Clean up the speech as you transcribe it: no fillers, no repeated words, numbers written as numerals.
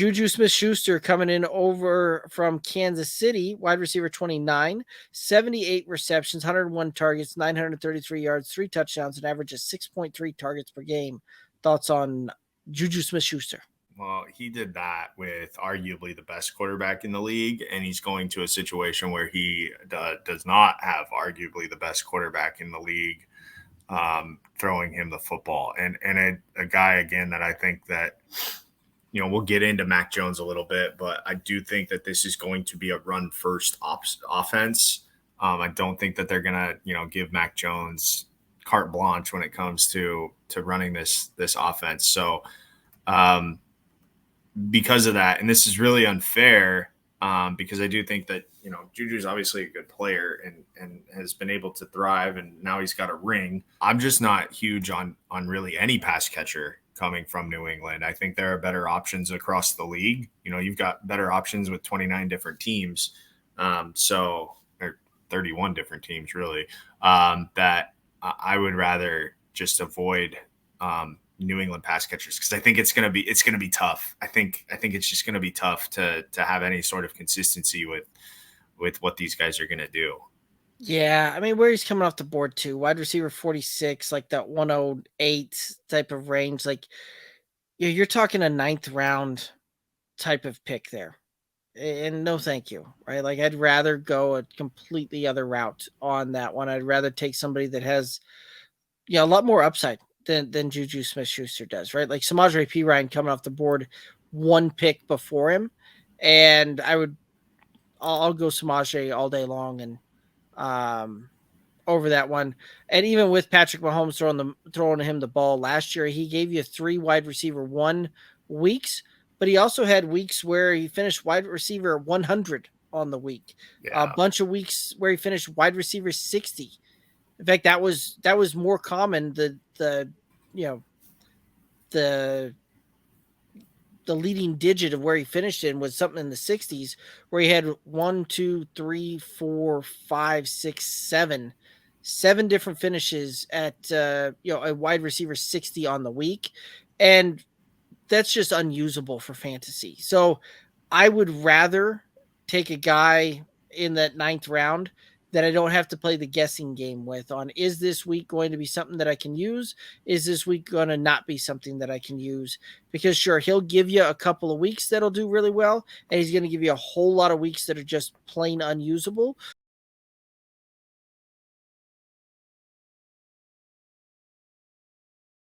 JuJu Smith-Schuster coming in over from Kansas City, wide receiver 29, 78 receptions, 101 targets, 933 yards, 3 touchdowns, an average of 6.3 targets per game. Thoughts on JuJu Smith-Schuster? Well, he did that with arguably the best quarterback in the league, and he's going to a situation where he does not have arguably the best quarterback in the league throwing him the football. And a guy, again, that I think that – we'll get into Mac Jones a little bit, but I do think that this is going to be a run-first offense. I don't think that they're going to, give Mac Jones carte blanche when it comes to running this offense. So because of that, and this is really unfair because I do think that, Juju is obviously a good player and has been able to thrive, and now he's got a ring. I'm just not huge on really any pass catcher coming from New England. I think there are better options across the league. You've got better options with 29 different teams. Or 31 different teams really, that I would rather just avoid New England pass catchers because I think it's going to be tough. I think it's just going to be tough to have any sort of consistency with what these guys are going to do. Yeah, I mean, where he's coming off the board too, wide receiver 46, like that 108 type of range. Like, you're talking a 9th round type of pick there. And no thank you, right? Like, I'd rather go a completely other route on that one. I'd rather take somebody that has, a lot more upside than JuJu Smith-Schuster does, right? Like Samaje Perine coming off the board 1 pick before him, and I'll go Samaje all day long and over that one. And even with Patrick Mahomes throwing him the ball last year, he gave you 3 wide receiver 1 weeks, but he also had weeks where he finished wide receiver 100 on the week. Yeah. A bunch of weeks where he finished wide receiver 60. In fact, that was more common. The leading digit of where he finished in was something in the 60s, where he had 1, 2, 3, 4, 5, 6, 7 different finishes at a wide receiver 60 on the week, and that's just unusable for fantasy. So I would rather take a guy in that 9th round that I don't have to play the guessing game with on, is this week going to be something that I can use? Is this week going to not be something that I can use? Because sure, he'll give you a couple of weeks that'll do really well, and he's going to give you a whole lot of weeks that are just plain unusable.